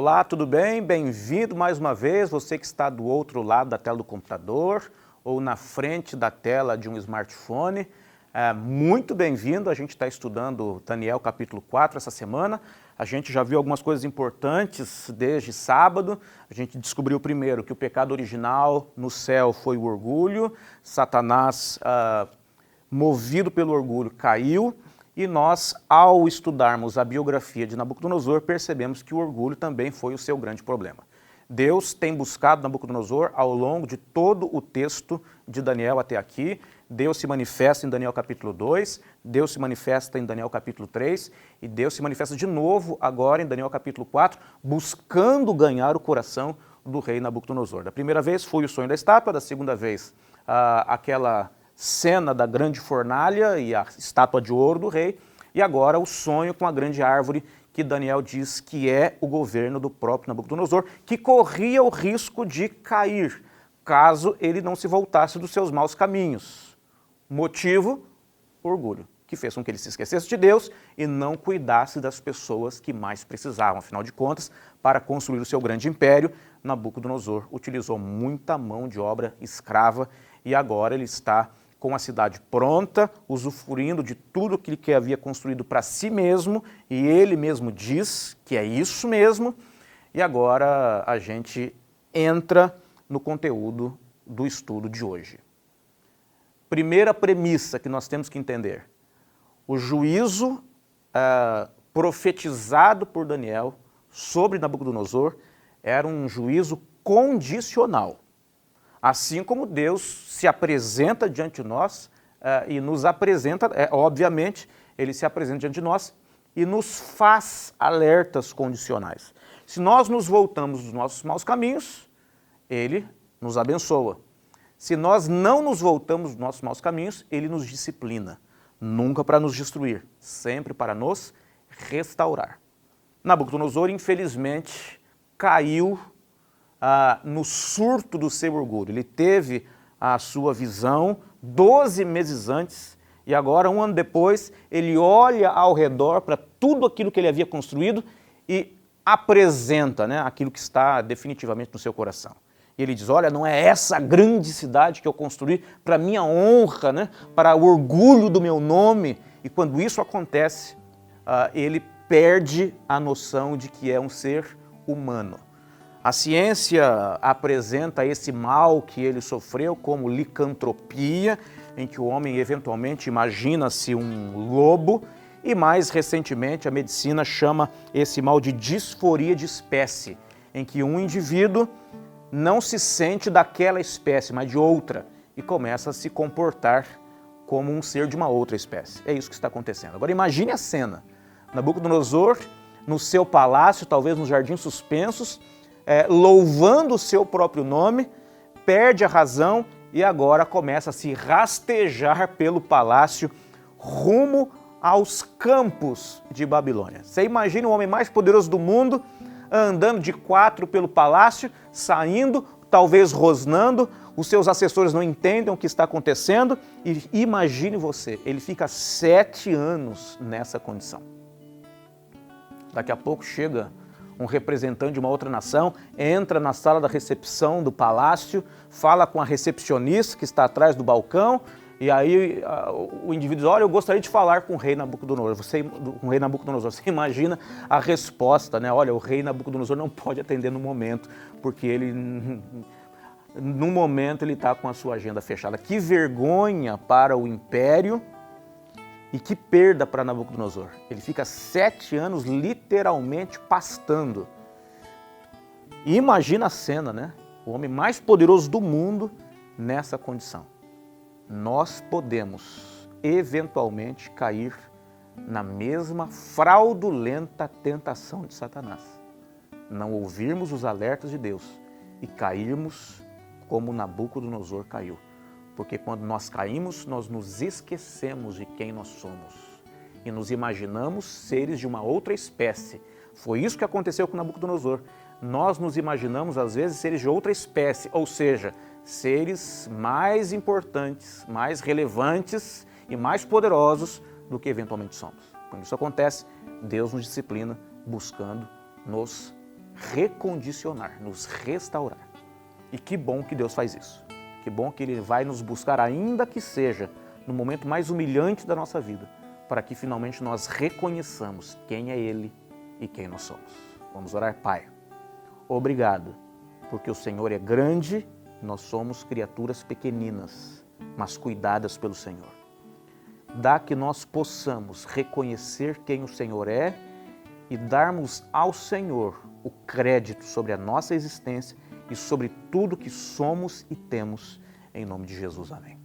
Olá, tudo bem? Bem-vindo mais uma vez, você que está do outro lado da tela do computador ou na frente da tela de um smartphone. Muito bem-vindo, a gente está estudando Daniel capítulo 4 essa semana. A gente já viu algumas coisas importantes desde sábado. A gente descobriu primeiro que o pecado original no céu foi o orgulho. Satanás, movido pelo orgulho, caiu. E nós, ao estudarmos a biografia de Nabucodonosor, percebemos que o orgulho também foi o seu grande problema. Deus tem buscado Nabucodonosor ao longo de todo o texto de Daniel até aqui. Deus se manifesta em Daniel capítulo 2, Deus se manifesta em Daniel capítulo 3 e Deus se manifesta de novo agora em Daniel capítulo 4, buscando ganhar o coração do rei Nabucodonosor. Da primeira vez foi o sonho da estátua, da segunda vez aquela cena da grande fornalha e a estátua de ouro do rei, e agora o sonho com a grande árvore que Daniel diz que é o governo do próprio Nabucodonosor, que corria o risco de cair, caso ele não se voltasse dos seus maus caminhos. Motivo? Orgulho, que fez com que ele se esquecesse de Deus e não cuidasse das pessoas que mais precisavam. Afinal de contas, para construir o seu grande império, Nabucodonosor utilizou muita mão de obra escrava e agora ele está com a cidade pronta, usufruindo de tudo aquilo que havia construído para si mesmo, e ele mesmo diz que é isso mesmo, e agora a gente entra no conteúdo do estudo de hoje. Primeira premissa que nós temos que entender: o juízo profetizado por Daniel sobre Nabucodonosor era um juízo condicional. Assim como Deus se apresenta diante de nós e nos apresenta, obviamente, Ele se apresenta diante de nós e nos faz alertas condicionais. Se nós nos voltamos dos nossos maus caminhos, Ele nos abençoa. Se nós não nos voltamos dos nossos maus caminhos, Ele nos disciplina. Nunca para nos destruir, sempre para nos restaurar. Nabucodonosor, infelizmente, caiu no surto do seu orgulho. Ele teve a sua visão 12 meses antes e agora, um ano depois, ele olha ao redor para tudo aquilo que ele havia construído e apresenta, aquilo que está definitivamente no seu coração. E ele diz: olha, não é essa grande cidade que eu construí para minha honra, para o orgulho do meu nome. E quando isso acontece, ele perde a noção de que é um ser humano. A ciência apresenta esse mal que ele sofreu como licantropia, em que o homem eventualmente imagina-se um lobo, e mais recentemente a medicina chama esse mal de disforia de espécie, em que um indivíduo não se sente daquela espécie, mas de outra, e começa a se comportar como um ser de uma outra espécie. É isso que está acontecendo. Agora imagine a cena: Nabucodonosor no seu palácio, talvez nos jardins suspensos, louvando o seu próprio nome, perde a razão e agora começa a se rastejar pelo palácio rumo aos campos de Babilônia. Você imagina o homem mais poderoso do mundo andando de quatro pelo palácio, saindo, talvez rosnando, os seus assessores não entendem o que está acontecendo e imagine você, ele fica 7 anos nessa condição. Daqui a pouco chega um representante de uma outra nação, entra na sala da recepção do palácio, fala com a recepcionista que está atrás do balcão, e aí o indivíduo diz: olha, eu gostaria de falar com o rei Nabucodonosor. Você imagina a resposta, olha, o rei Nabucodonosor não pode atender no momento, porque ele, no momento, ele está com a sua agenda fechada. Que vergonha para o império! E que perda para Nabucodonosor. Ele fica 7 anos literalmente pastando. E imagina a cena, o homem mais poderoso do mundo nessa condição. Nós podemos eventualmente cair na mesma fraudulenta tentação de Satanás. Não ouvirmos os alertas de Deus e cairmos como Nabucodonosor caiu. Porque quando nós caímos, nós nos esquecemos de quem nós somos e nos imaginamos seres de uma outra espécie. Foi isso que aconteceu com Nabucodonosor. Nós nos imaginamos, às vezes, seres de outra espécie, ou seja, seres mais importantes, mais relevantes e mais poderosos do que eventualmente somos. Quando isso acontece, Deus nos disciplina buscando nos recondicionar, nos restaurar. E que bom que Deus faz isso. Que bom que Ele vai nos buscar, ainda que seja no momento mais humilhante da nossa vida, para que finalmente nós reconheçamos quem é Ele e quem nós somos. Vamos orar, Pai. Obrigado, porque o Senhor é grande, nós somos criaturas pequeninas, mas cuidadas pelo Senhor. Dá que nós possamos reconhecer quem o Senhor é e darmos ao Senhor o crédito sobre a nossa existência e sobre tudo que somos e temos, em nome de Jesus. Amém.